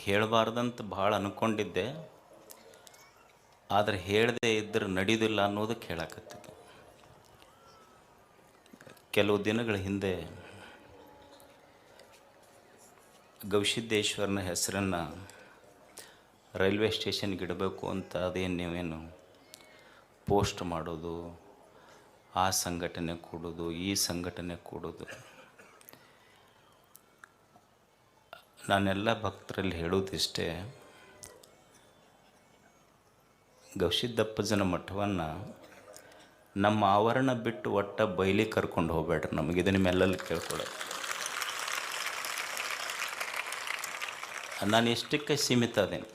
ಹೇಳಬಾರ್ದಂತ ಭಾಳ ಅಂದ್ಕೊಂಡಿದ್ದೆ, ಆದರೆ ಹೇಳದೇ ಇದ್ದರೆ ನಡೆಯೋದಿಲ್ಲ ಅನ್ನೋದಕ್ಕೆ ಹೇಳಕತ್ತಿದ್ದೆ. ಕೆಲವು ದಿನಗಳ ಹಿಂದೆ ಗವಿಸಿದ್ದೇಶ್ವರನ ಹೆಸರನ್ನು ರೈಲ್ವೆ ಸ್ಟೇಷನ್ಗೆ ಇಡಬೇಕು ಅಂತ ಅದೇನು ನೀವೇನು ಪೋಸ್ಟ್ ಮಾಡೋದು, ಆ ಸಂಘಟನೆ ಕೊಡೋದು, ಈ ಸಂಘಟನೆ ಕೊಡೋದು. ನಾನೆಲ್ಲ ಭಕ್ತರಲ್ಲಿ ಹೇಳೋದಿಷ್ಟೇ, ಗವಿಸಿದ್ದಪ್ಪಜ್ಜನ ಮಠವನ್ನು ನಮ್ಮ ಆವರಣ ಬಿಟ್ಟು ಒಟ್ಟ ಬಯಲಿ ಕರ್ಕೊಂಡು ಹೋಗ್ಬೇಡ್ರಿ. ನಮಗಿದು ನಿಮ್ಮೆಲ್ಲಲ್ಲಿ ಕೇಳ್ಕೊಳ್ಳೋದು. ನಾನು ಎಷ್ಟಕ್ಕೆ ಸೀಮಿತ ಅದೇನು.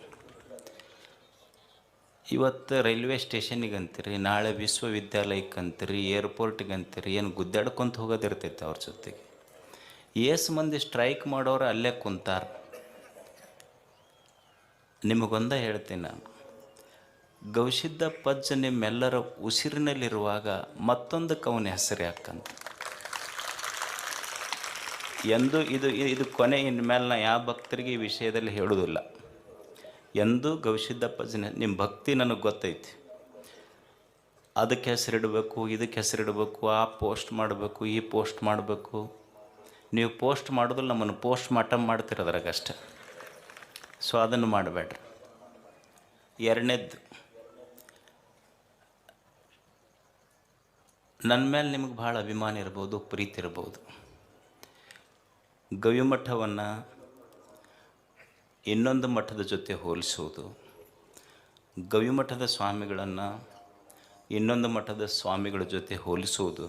ಇವತ್ತು ರೈಲ್ವೆ ಸ್ಟೇಷನಿಗೆ ಅಂತೀರಿ, ನಾಳೆ ವಿಶ್ವವಿದ್ಯಾಲಯಕ್ಕೆ ಅಂತೀರಿ, ಏರ್ಪೋರ್ಟಿಗೆ ಅಂತೀರಿ, ಏನು ಗುದ್ದಾಡ್ಕೊಂತ ಹೋಗೋದಿರ್ತೈತೆ ಅವ್ರ ಜೊತೆಗೆ. ಏಸು ಮಂದಿ ಸ್ಟ್ರೈಕ್ ಮಾಡೋರು ಅಲ್ಲೇ ಕುಂತಾರ. ನಿಮಗೊಂದ ಹೇಳ್ತೀನಿ ನಾನು, ಗವಿಸಿದ್ದಪ್ಪಜ್ಜ ನಿಮ್ಮೆಲ್ಲರ ಉಸಿರಿನಲ್ಲಿರುವಾಗ ಮತ್ತೊಂದಕ್ಕೆ ಅವನ ಹೆಸರು ಯಾಕಂತ. ಎಂದೂ ಇದು ಕೊನೆ, ಇನ್ಮೇಲೆ ನಾ ಯಾವ ಭಕ್ತರಿಗೆ ಈ ವಿಷಯದಲ್ಲಿ ಹೇಳೋದಿಲ್ಲ. ಎಂದೂ ಗವಿಸಿದ್ದಪ್ಪಜ್ಜನ ನಿಮ್ಮ ಭಕ್ತಿ ನನಗೆ ಗೊತ್ತೈತಿ, ಅದಕ್ಕೆ ಹೆಸರಿಡಬೇಕು, ಇದಕ್ಕೆ ಹೆಸರಿಡಬೇಕು, ಆ ಪೋಸ್ಟ್ ಮಾಡಬೇಕು, ಈ ಪೋಸ್ಟ್ ಮಾಡಬೇಕು. ನೀವು ಪೋಸ್ಟ್ ಮಾಡೋದಿಲ್ಲ, ನಮ್ಮನ್ನು ಪೋಸ್ಟ್ ಮಾರ್ಟಮ್ ಮಾಡ್ತಿರೋದ್ರಾಗಷ್ಟೆ. ಸೊ ಅದನ್ನು ಮಾಡಬೇಡ್ರಿ. ಎರಡನೇದ್ದು, ನನ್ನ ಮೇಲೆ ನಿಮಗೆ ಭಾಳ ಅಭಿಮಾನ ಇರ್ಬೋದು, ಪ್ರೀತಿ ಇರ್ಬೋದು. ಗವಿಮಠವನ್ನು ಇನ್ನೊಂದು ಮಠದ ಜೊತೆ ಹೋಲಿಸೋದು, ಗವಿಮಠದ ಸ್ವಾಮಿಗಳನ್ನು ಇನ್ನೊಂದು ಮಠದ ಸ್ವಾಮಿಗಳ ಜೊತೆ ಹೋಲಿಸೋದು,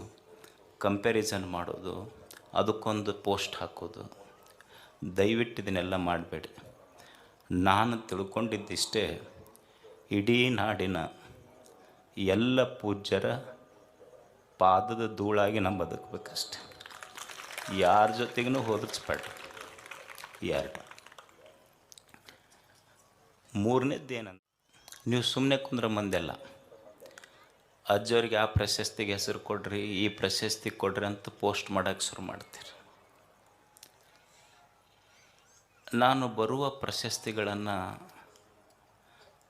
ಕಂಪ್ಯಾರಿಸನ್ ಮಾಡೋದು, ಅದಕ್ಕೊಂದು ಪೋಸ್ಟ್ ಹಾಕೋದು, ದಯವಿಟ್ಟು ಇದನ್ನೆಲ್ಲ ಮಾಡಬೇಡಿ. ನಾನು ತಿಳ್ಕೊಂಡಿದ್ದಿಷ್ಟೇ, ಇಡೀ ನಾಡಿನ ಎಲ್ಲ ಪೂಜ್ಯರ ಪಾದದ ಧೂಳಾಗಿ ನಾವು ಬದುಕಬೇಕಷ್ಟೆ. ಯಾರ ಜೊತೆಗೂ ಹೋಲಿಸ್ಬೇಡ್ರಿ. ಎರಡು. ಮೂರನೇದ್ದೇನಂತ, ನೀವು ಸುಮ್ಮನೆ ಕುಂದ್ರೆ ಮಂದೆಲ್ಲ ಅಜ್ಜವ್ರಿಗೆ ಆ ಪ್ರಶಸ್ತಿಗೆ ಹೆಸರು ಕೊಡ್ರಿ, ಈ ಪ್ರಶಸ್ತಿ ಕೊಡ್ರಿ ಅಂತ ಪೋಸ್ಟ್ ಮಾಡೋಕ್ಕೆ ಶುರು ಮಾಡ್ತೀರಿ. ನಾನು ಬರುವ ಪ್ರಶಸ್ತಿಗಳನ್ನು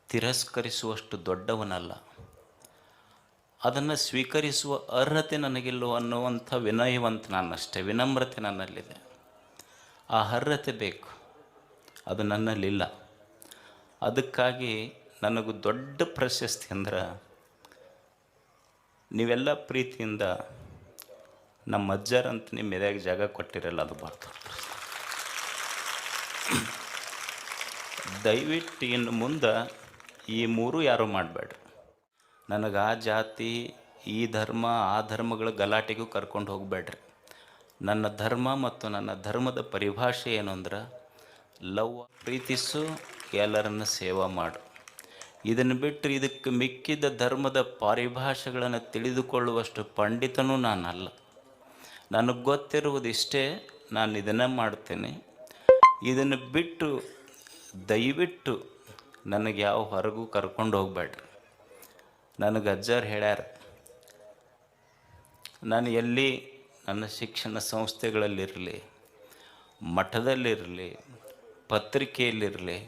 ತಿರಸ್ಕರಿಸುವಷ್ಟು ದೊಡ್ಡವನಲ್ಲ, ಅದನ್ನು ಸ್ವೀಕರಿಸುವ ಅರ್ಹತೆ ನನಗಿಲ್ಲೋ ಅನ್ನುವಂಥ ವಿನಯವಂತ ನಾನಷ್ಟೇ, ವಿನಮ್ರತೆ ನನ್ನಲ್ಲಿದೆ. ಆ ಅರ್ಹತೆ ಬೇಕು, ಅದು ನನ್ನಲ್ಲಿಲ್ಲ. ಅದಕ್ಕಾಗಿ ನನಗೂ ದೊಡ್ಡ ಪ್ರಶಸ್ತಿ ಅಂದ್ರೆ, ನೀವೆಲ್ಲ ಪ್ರೀತಿಯಿಂದ ನಮ್ಮ ಅಜ್ಜರಂತ ನಿಮ್ಮ ಎದೆಗೆ ಜಾಗ ಕೊಟ್ಟಿರಲ್ಲ, ಅದು ಬರ್ತ. ದಯವಿಟ್ಟು ಇನ್ನು ಮುಂದೆ ಈ ಮೂರು ಯಾರೂ ಮಾಡಬೇಡ್ರಿ. ನನಗೆ ಆ ಜಾತಿ, ಈ ಧರ್ಮ, ಆ ಧರ್ಮಗಳ ಗಲಾಟೆಗೂ ಕರ್ಕೊಂಡು ಹೋಗಬೇಡ್ರಿ. ನನ್ನ ಧರ್ಮ ಮತ್ತು ನನ್ನ ಧರ್ಮದ ಪರಿಭಾಷೆ ಏನು ಅಂದ್ರೆ, ಲವ್, ಪ್ರೀತಿಸು, ಎಲ್ಲರನ್ನು ಸೇವಾ ಮಾಡು. ಇದನ್ನು ಬಿಟ್ಟರೆ ಇದಕ್ಕೆ ಮಿಕ್ಕಿದ ಧರ್ಮದ ಪರಿಭಾಷೆಗಳನ್ನು ತಿಳಿದುಕೊಳ್ಳುವಷ್ಟು ಪಂಡಿತನೂ ನಾನಲ್ಲ. ನನಗೆ ಗೊತ್ತಿರುವುದಿಷ್ಟೇ, ನಾನು ಇದನ್ನು ಮಾಡ್ತೇನೆ. ಇದನ್ನು ಬಿಟ್ಟು ದಯವಿಟ್ಟು ನನಗೆ ಯಾವ ಹೊರಗೂ ಕರ್ಕೊಂಡು ಹೋಗಬೇಡ್ರಿ. ನನಗೆ ಅಜ್ಜಾರು ಹೇಳ್ಯಾರ, ನಾನು ಎಲ್ಲಿ ನನ್ನ ಶಿಕ್ಷಣ ಸಂಸ್ಥೆಗಳಲ್ಲಿರಲಿ, ಮಠದಲ್ಲಿರಲಿ, ಪತ್ರಿಕೆಯಲ್ಲಿರಲಿ,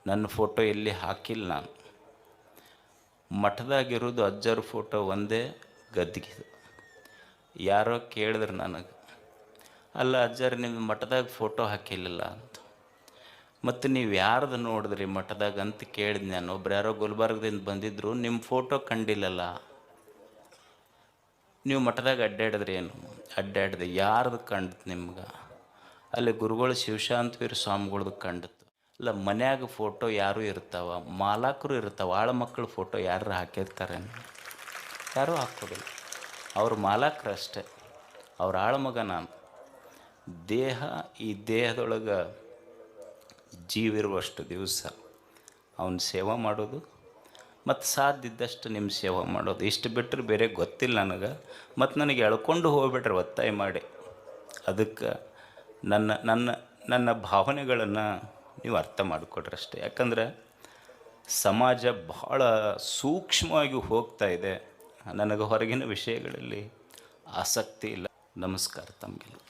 ನನ್ನ ಫೋಟೋ ಎಲ್ಲಿ ಹಾಕಿಲ್ಲ. ನಾನು ಮಠದಾಗಿರೋದು ಅಜ್ಜರ ಫೋಟೋ ಒಂದೇ ಗದ್ದಿಗೆ. ಯಾರೋ ಕೇಳಿದ್ರು ನನಗೆ, ಅಲ್ಲ ಅಜ್ಜರು ನಿಮ್ಮ ಮಠದಾಗ ಫೋಟೋ ಹಾಕಿಲ್ಲ ಅಂತ. ಮತ್ತು ನೀವು ಯಾರ್ದು ನೋಡಿದ್ರಿ ಮಠದಾಗ ಅಂತ ಕೇಳಿದೆ ನಾನು. ಒಬ್ರು ಯಾರೋ ಗುಲ್ಬರ್ಗದಿಂದ ಬಂದಿದ್ದರು, ನಿಮ್ಮ ಫೋಟೋ ಕಂಡಿಲ್ಲಲ್ಲ. ನೀವು ಮಠದಾಗ ಅಡ್ಡಾಡಿದ್ರಿ ಏನು? ಅಡ್ಡಾಡಿದೆ. ಯಾರ್ದು ಕಂಡಿತು ನಿಮ್ಗೆ? ಅಲ್ಲಿ ಗುರುಗಳು ಶಿವಶಾಂತವೀರ ಸ್ವಾಮಿಗಳ್ದು ಕಂಡಿತ್ತು. ಇಲ್ಲ ಮನ್ಯಾಗ ಫೋಟೋ ಯಾರೂ ಇರ್ತಾವ, ಮಾಲಕರು ಇರ್ತಾವೆ, ಆಳ ಮಕ್ಕಳು ಫೋಟೋ ಯಾರು ಹಾಕಿರ್ತಾರೆ? ಯಾರೂ ಹಾಕೋದಿಲ್ಲ. ಅವ್ರು ಮಾಲಕರು ಅಷ್ಟೇ, ಅವ್ರ ಆಳಮಗ ನಾನು. ದೇಹ, ಈ ದೇಹದೊಳಗೆ ಜೀವಿರುವಷ್ಟು ದಿವಸ ಅವನ ಸೇವೆ ಮಾಡೋದು, ಮತ್ತು ಸಾಧ್ಯ ಇದ್ದಷ್ಟು ನಿಮ್ಮ ಸೇವೆ ಮಾಡೋದು. ಇಷ್ಟು ಬಿಟ್ಟರೆ ಬೇರೆ ಗೊತ್ತಿಲ್ಲ ನನಗೆ. ಮತ್ತು ನನಗೆ ಎಳ್ಕೊಂಡು ಹೋಗ್ಬಿಟ್ರೆ ಒತ್ತಾಯ ಮಾಡಿ. ಅದಕ್ಕೆ ನನ್ನ ನನ್ನ ನನ್ನ ಭಾವನೆಗಳನ್ನು ನೀವು ಅರ್ಥ ಮಾಡಿಕೊಡ್ರಿ ಅಷ್ಟೇ. ಯಾಕಂದರೆ ಸಮಾಜ ಭಾಳ ಸೂಕ್ಷ್ಮವಾಗಿ ಹೋಗ್ತಾ ಇದೆ. ನನಗೆ ಹೊರಗಿನ ವಿಷಯಗಳಲ್ಲಿ ಆಸಕ್ತಿ ಇಲ್ಲ. ನಮಸ್ಕಾರ ತಮಗೆಲ್ಲ.